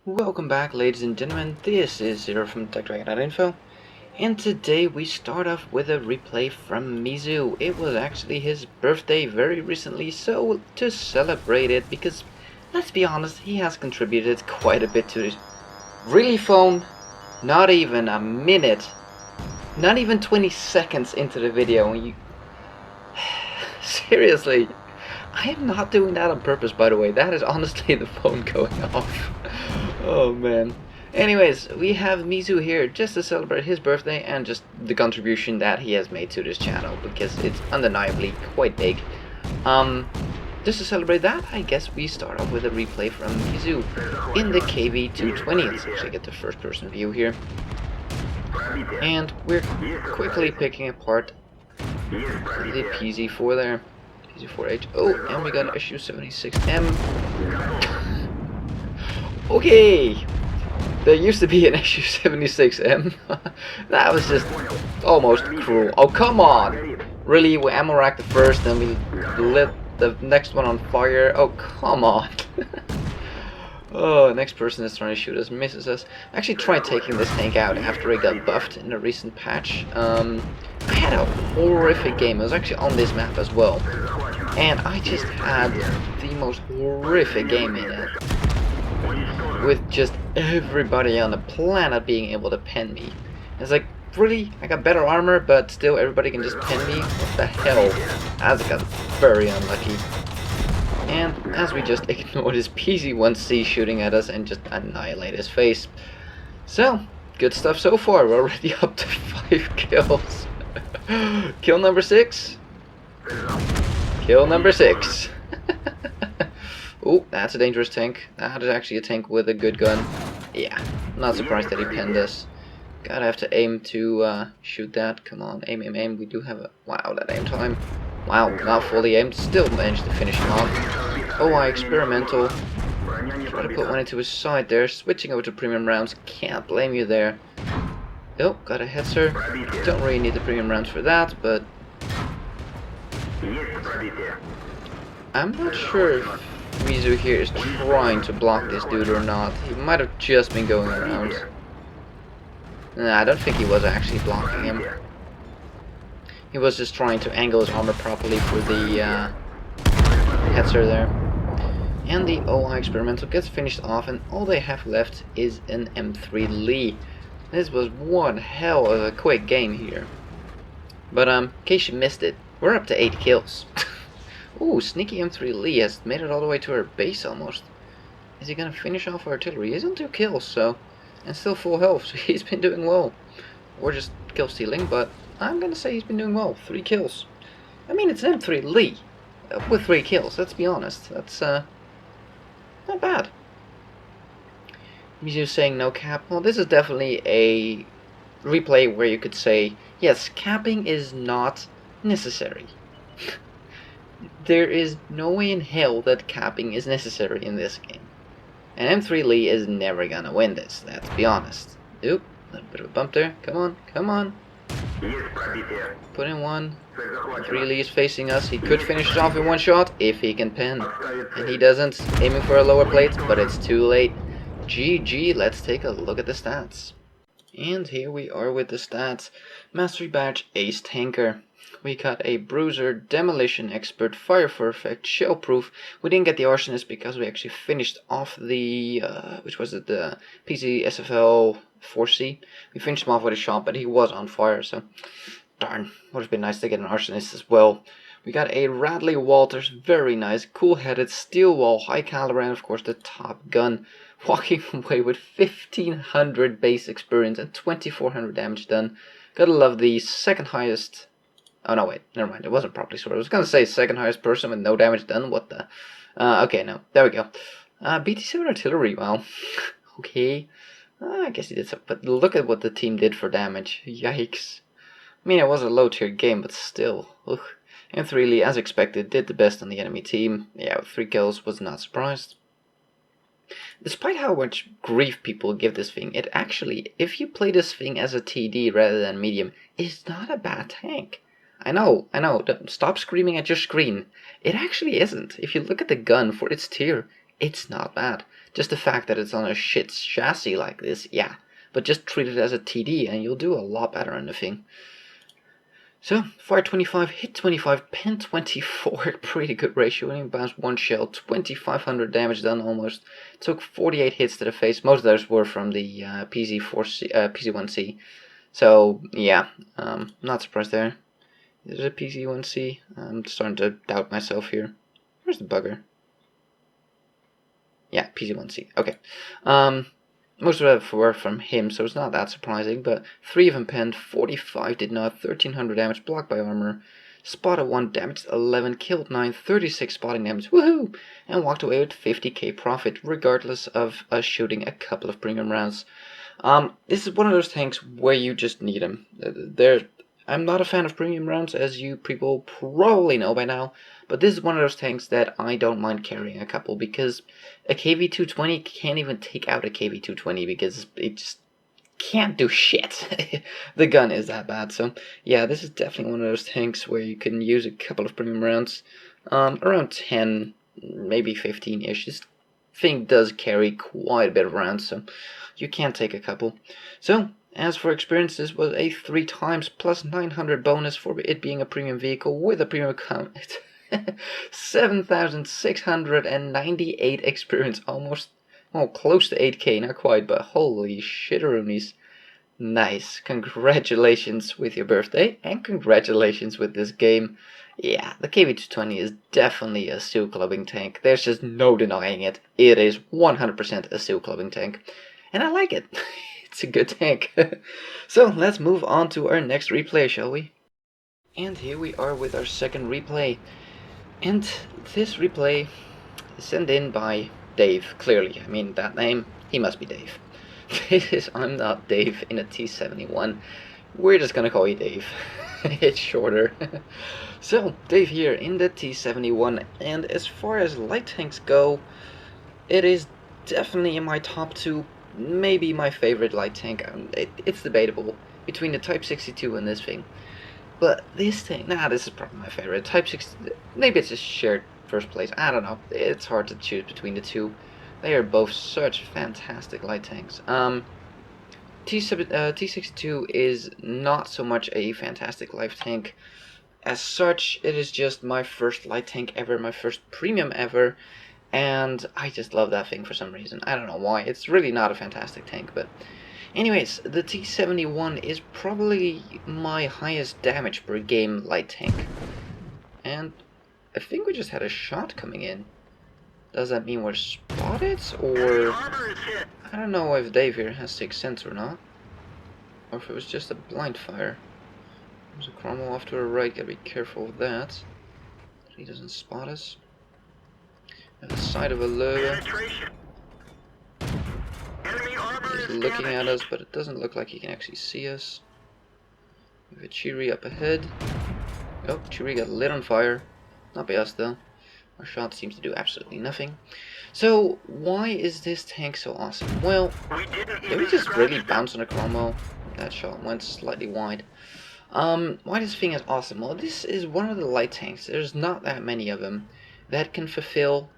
Welcome back, ladies and gentlemen. This is Zero from TechDragon.info, and today we start off with a replay from Mizu. It was actually his birthday very recently, so to celebrate it, because let's be honest, he has contributed quite a bit to this. Really, phone? Not even a minute, not even 20 seconds into the video, and you. Seriously. I am not doing that on purpose, by the way. That is honestly the phone going off. Oh man. Anyways, we have Mizu here just to celebrate his birthday and just the contribution that he has made to this channel, because it's undeniably quite big. Just to celebrate that, I guess we start off with a replay from Mizu in the KV220. Let's actually get the first person view here. And we're quickly picking apart the PZ4 there. PZ4H. Oh, and we got an SU76M. Okay! There used to be an SU76M. That was just almost cruel. Oh, come on! Really, we ammo racked the first, then we lit the next one on fire. Oh, come on! Oh, next person is trying to shoot us, misses us. I actually tried taking this tank out after it got buffed in a recent patch. I had a horrific game. It was actually on this map as well. And I just had the most horrific game in it. With just everybody on the planet being able to pen me. It's like, really? I got better armor, but still everybody can just pen me? What the hell? That got very unlucky. And as we just ignore this PZ1C shooting at us and just annihilate his face. So, good stuff so far. We're already up to 5 kills. Kill number 6. Kill number 6. Oh, that's a dangerous tank. That is actually a tank with a good gun. Yeah, not surprised that he penned us. Gotta have to aim to shoot that. Come on, aim, aim, aim. We do have a... Wow, that aim time. Wow, not fully aimed. Still managed to finish him off. Oh, experimental. Try to put one into his side there. Switching over to premium rounds. Can't blame you there. Oh, got a hetzer. Don't really need the premium rounds for that, but... I'm not sure if Mizu here is trying to block this dude or not. He might have just been going around. Nah, I don't think he was actually blocking him. He was just trying to angle his armor properly for the hetzer there. And the OI experimental gets finished off, and all they have left is an M3 Lee. This was one hell of a quick game here. But in case you missed it, we're up to 8 kills. Ooh, sneaky M3 Lee has made it all the way to our base almost. Is he gonna finish off our artillery? He's on 2 kills, so... And still full health, so he's been doing well. Or just kill stealing, but I'm gonna say he's been doing well. 3 kills. I mean, it's an M3 Lee with 3 kills, let's be honest. That's not bad. Mizu saying no cap. Well, this is definitely a replay where you could say, yes, capping is not necessary. There is no way in hell that capping is necessary in this game. And M3 Lee is never gonna win this, let's be honest. Oop, a little bit of a bump there. Come on, come on. Put in one. M3 Lee is facing us. He could finish it off in one shot if he can pen. And he doesn't. Aiming for a lower plate, but it's too late. GG, let's take a look at the stats. And here we are with the stats. Mastery badge, Ace Tanker. We got a Bruiser, Demolition Expert, Fire for Effect, Shell Proof. We didn't get the Arsonist because we actually finished off the, which was it, the PC SFL 4C. We finished him off with a shot, but he was on fire, so darn, would have been nice to get an Arsonist as well. We got a Radley Walters, very nice, cool-headed, steel wall, high caliber, and of course the Top Gun. Walking away with 1500 base experience and 2400 damage done. Gotta love the second highest... Oh no, wait, never mind, it wasn't properly sorted. I was gonna say second highest person with no damage done, what the... okay, no, there we go. BT7 artillery, well, okay. I guess he did something, but look at what the team did for damage. Yikes. I mean, it was a low-tier game, but still. Ugh. M3 Lee, as expected, did the best on the enemy team. Yeah, with 3 kills, was not surprised. Despite how much grief people give this thing, it actually, if you play this thing as a TD rather than medium, is not a bad tank. I know, stop screaming at your screen. It actually isn't. If you look at the gun for its tier, it's not bad. Just the fact that it's on a shit chassis like this, yeah. But just treat it as a TD and you'll do a lot better on the thing. So, fire 25, hit 25, pen 24, pretty good ratio. Only bounced one shell, 2500 damage done almost. Took 48 hits to the face. Most of those were from the PC1C. So, yeah, not surprised there. Is it a PC1C? I'm starting to doubt myself here. Where's the bugger? Yeah, PC1C. Okay. Most of them were from him, so it's not that surprising, but 3 of them penned, 45 did not, 1300 damage, blocked by armor, spotted 1, damaged 11, killed 9, 36 spotting damage, woohoo! And walked away with 50k profit, regardless of us shooting a couple of premium rounds. This is one of those tanks where you just need them. I'm not a fan of premium rounds, as you people probably know by now, but this is one of those tanks that I don't mind carrying a couple, because a KV-220 can't even take out a KV-220 because it just can't do shit. The gun is that bad, so yeah, this is definitely one of those tanks where you can use a couple of premium rounds, around 10, maybe 15-ish. This thing does carry quite a bit of rounds, so you can take a couple. So, as for experience, this was a 3 times plus 900 bonus for it being a premium vehicle with a premium account. 7,698 experience, almost, well, close to 8k, not quite, but holy shitteroonies. Nice. Congratulations with your birthday, and congratulations with this game. Yeah, the KV-220 is definitely a steel clubbing tank. There's just no denying it. It is 100% a steel clubbing tank. And I like it. It's a good tank. So, let's move on to our next replay, shall we? And here we are with our second replay. And this replay is sent in by Dave, clearly. I mean, that name, he must be Dave. This is I'm Not Dave in a T71. We're just gonna call you Dave. It's shorter. So, Dave here in the T71, and as far as light tanks go, it is definitely in my top 2, maybe my favorite light tank. It's debatable between the Type 62 and this thing. But this thing, this is probably my favorite. Type 6, maybe it's just shared first place. I don't know. It's hard to choose between the two. They are both such fantastic light tanks. T62 is not so much a fantastic light tank. As such, it is just my first light tank ever, my first premium ever. And I just love that thing for some reason. I don't know why. It's really not a fantastic tank, but anyways, the T71 is probably my highest damage per game light tank. And I think we just had a shot coming in. Does that mean we're spotted? Or I don't know if Dave here has 6th sense or not. Or if it was just a blind fire. There's a cromwell off to our right, gotta be careful with that. He doesn't spot us. At the side of a lower. He's looking at us, but it doesn't look like he can actually see us. We have a Chiri up ahead. Oh, Chiri got lit on fire. Not by us though. Our shot seems to do absolutely nothing. So, why is this tank so awesome? Well, did we just really bounce on a cromwell? That shot went slightly wide. Why this thing is awesome? Well, this is one of the light tanks. There's not that many of them that can fulfill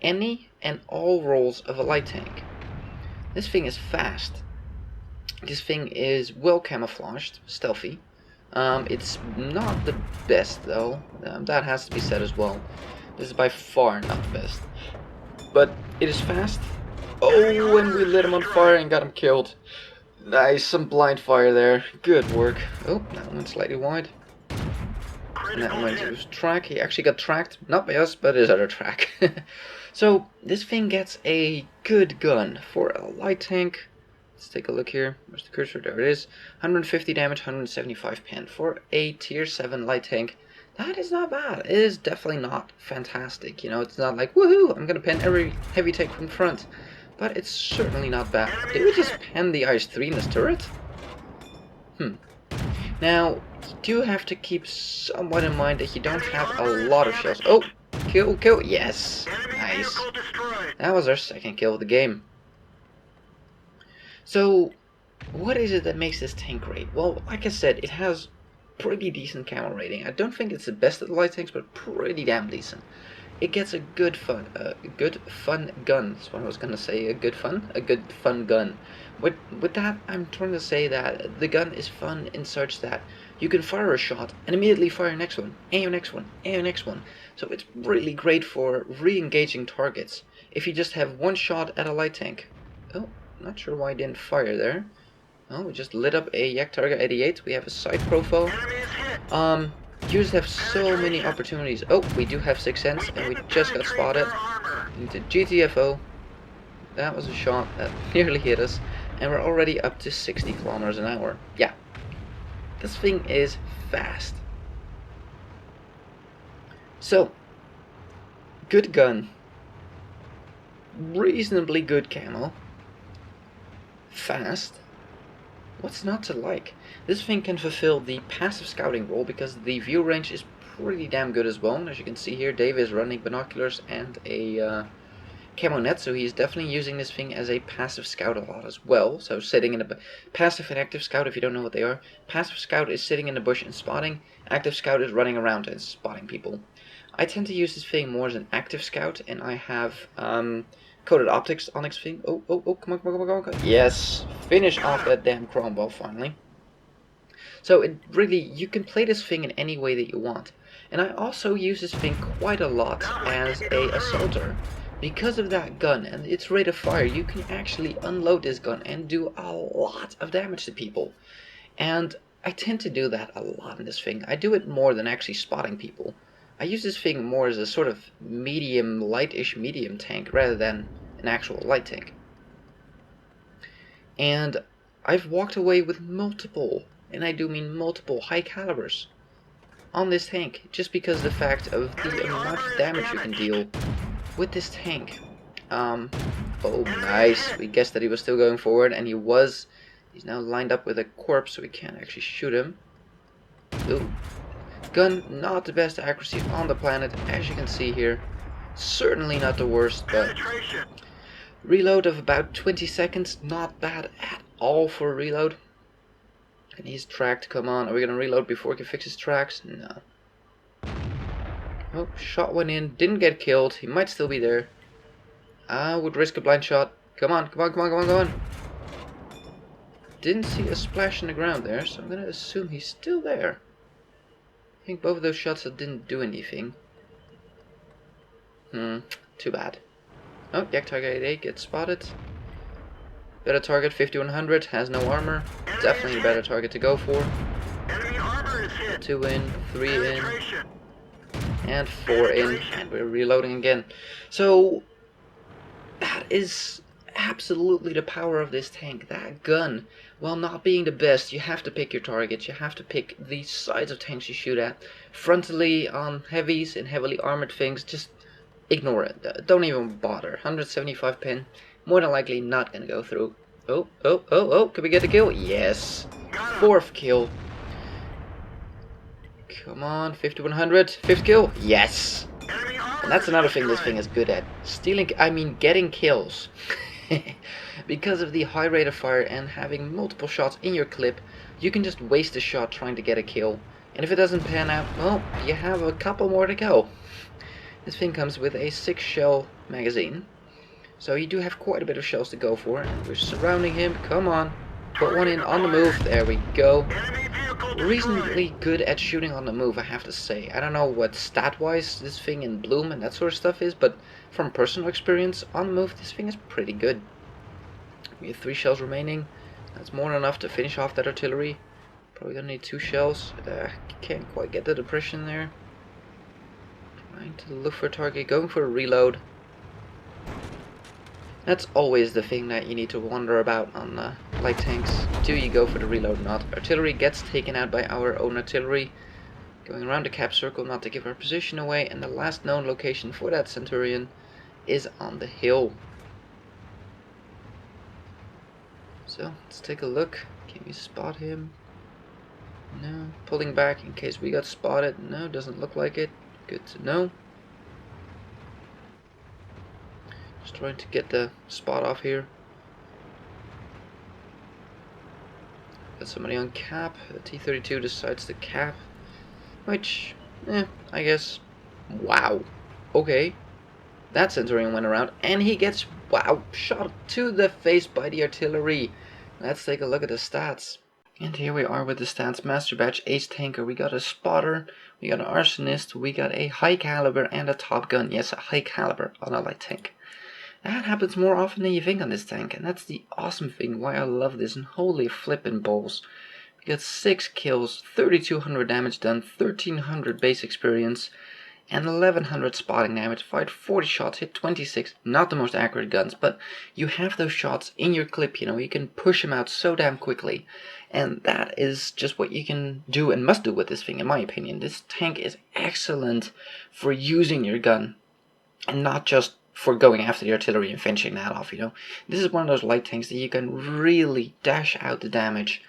any and all roles of a light tank. This thing is fast. This thing is well camouflaged, stealthy. It's not the best though. That has to be said as well. This is by far not the best. But it is fast. Oh, and we lit him on fire and got him killed. Nice, some blind fire there. Good work. Oh, that went slightly wide. And that went to his track. He actually got tracked. Not by us, but his other track. So, this thing gets a good gun for a light tank. Let's take a look here. Where's the cursor? There it is. 150 damage, 175 pen. For a tier 7 light tank, that is not bad. It is definitely not fantastic. You know, it's not like, woohoo, I'm gonna pen every heavy tank from front. But it's certainly not bad. Did we just pen the IS-3 in this turret? Now, you do have to keep somewhat in mind that you don't have a lot of shells. Oh, kill, yes. Nice. That was our second kill of the game. So, what is it that makes this tank great? Well, like I said, it has pretty decent camo rating. I don't think it's the best of the light tanks, but pretty damn decent. it gets a good fun gun. That's what I was gonna say. A good fun gun. With that, I'm trying to say that the gun is fun in such that you can fire a shot and immediately fire your next one, and your next one, and your next one. So it's really great for re-engaging targets. If you just have one shot at a light tank. Oh, not sure why I didn't fire there. Oh, we just lit up a Yak Target 88. We have a side profile. You just have so many opportunities. Oh, we do have 6 cents, and we just got spotted into GTFO. That was a shot that nearly hit us, and we're already up to 60 kilometers an hour. Yeah, this thing is fast. So, good gun, reasonably good camo, fast. What's not to like? This thing can fulfill the passive scouting role because the view range is pretty damn good as well. As you can see here, Dave is running binoculars and a camo net, so he's definitely using this thing as a passive scout a lot as well. So sitting in a passive and active scout, if you don't know what they are, passive scout is sitting in the bush and spotting. Active scout is running around and spotting people. I tend to use this thing more as an active scout, and I have coated optics on this thing. Oh, come on. Yes, finish off that damn chrome ball finally. So it really, you can play this thing in any way that you want. And I also use this thing quite a lot as a assaulter. Because of that gun and its rate of fire, you can actually unload this gun and do a lot of damage to people. And I tend to do that a lot in this thing. I do it more than actually spotting people. I use this thing more as a sort of medium, lightish medium tank rather than an actual light tank. And I've walked away with multiple, and I do mean multiple, high calibers on this tank just because of the fact of the amount of damage you can deal with this tank. Oh nice, we guessed that he was still going forward, and he was. He's now lined up with a corpse, so we can't actually shoot him. Ooh. Gun, not the best accuracy on the planet, as you can see here. Certainly not the worst, but reload of about 20 seconds, not bad at all for a reload. And he's tracked, come on, are we gonna reload before he can fix his tracks? No. Oh, shot went in, didn't get killed, he might still be there. I would risk a blind shot. Come on. Didn't see a splash in the ground there, so I'm gonna assume he's still there. I think both of those shots didn't do anything. Too bad. Oh, Yak Target 88 gets spotted. Better target, 5100, has no armor. Definitely a better target to go for. 2 in, 3 in, and 4 in, and we're reloading again. So, that is absolutely the power of this tank. That gun, while not being the best, you have to pick your targets. You have to pick the sides of tanks you shoot at. Frontally on heavies and heavily armored things, just ignore it. Don't even bother. 175 pin, more than likely not gonna go through. Oh, can we get a kill? Yes. 4th kill. Come on, 5100, 5th kill? Yes. And that's another thing this thing is good at. Getting kills. Because of the high rate of fire and having multiple shots in your clip, you can just waste a shot trying to get a kill. And if it doesn't pan out, well, you have a couple more to go. This thing comes with a 6 shell magazine. So you do have quite a bit of shells to go for. And we're surrounding him. Come on. Put one in on the move. There we go. Reasonably good at shooting on the move, I have to say. I don't know what stat-wise this thing in Bloom and that sort of stuff is, but from personal experience, on the move, this thing is pretty good. We have 3 shells remaining. That's more than enough to finish off that artillery. Probably gonna need 2 shells. Can't quite get the depression there. Trying to look for a target, going for a reload. That's always the thing that you need to wonder about on light tanks. Do you go for the reload or not? Artillery gets taken out by our own artillery. Going around the cap circle not to give our position away. And the last known location for that Centurion is on the hill. So, let's take a look. Can we spot him? No. Pulling back in case we got spotted. No, doesn't look like it. Good to know. Just trying to get the spot off here. Got somebody on cap. The T-32 decides to cap. Which, I guess. Wow. Okay, that centurion went around, and he gets, wow, shot to the face by the artillery. Let's take a look at the stats. And here we are with the stats. Master Batch, Ace Tanker, we got a Spotter, we got an Arsonist, we got a High Caliber, and a Top Gun. Yes, a High Caliber on a light tank. That happens more often than you think on this tank, and that's the awesome thing, why I love this, and holy flippin' balls. We got 6 kills, 3200 damage done, 1300 base experience, and 1100 spotting damage. Fired 40 shots, hit 26. Not the most accurate guns, but you have those shots in your clip, you know, you can push them out so damn quickly. And that is just what you can do and must do with this thing, in my opinion. This tank is excellent for using your gun, and not just for going after the artillery and finishing that off, you know. This is one of those light tanks that you can really dash out the damage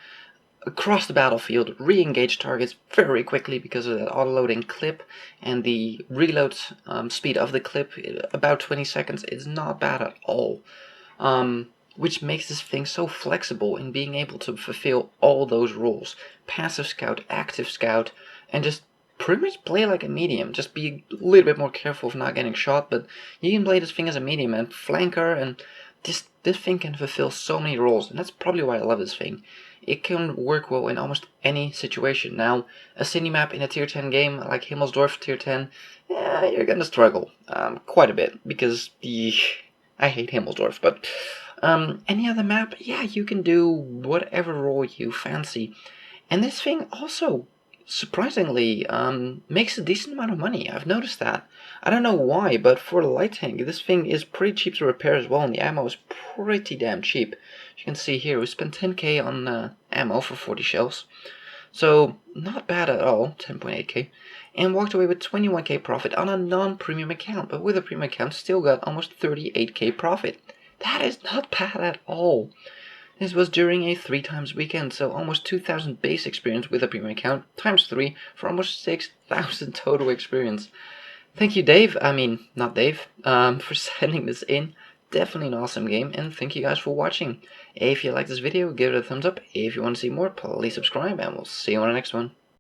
across the battlefield, re-engage targets very quickly because of that auto-loading clip, and the reload speed of the clip, about 20 seconds, is not bad at all. Which makes this thing so flexible in being able to fulfill all those roles. Passive scout, active scout, and just pretty much play like a medium. Just be a little bit more careful of not getting shot, but you can play this thing as a medium and flanker, and this thing can fulfill so many roles, and that's probably why I love this thing. It can work well in almost any situation. Now, a city map in a tier 10 game like Himmelsdorf tier 10, yeah, you're gonna struggle quite a bit, because I hate Himmelsdorf, but any other map, yeah, you can do whatever role you fancy. And this thing also, surprisingly, makes a decent amount of money. I've noticed that. I don't know why, but for a light tank, this thing is pretty cheap to repair as well, and the ammo is pretty damn cheap. As you can see here, we spent 10k on ammo for 40 shells. So, not bad at all, 10.8k. And walked away with 21k profit on a non-premium account, but with a premium account, still got almost 38k profit. That is not bad at all. This was during a 3 times weekend, so almost 2,000 base experience with a premium account, times 3 for almost 6,000 total experience. Thank you, Dave, not Dave, for sending this in. Definitely an awesome game, and thank you guys for watching. If you like this video, give it a thumbs up. If you want to see more, please subscribe, and we'll see you on the next one.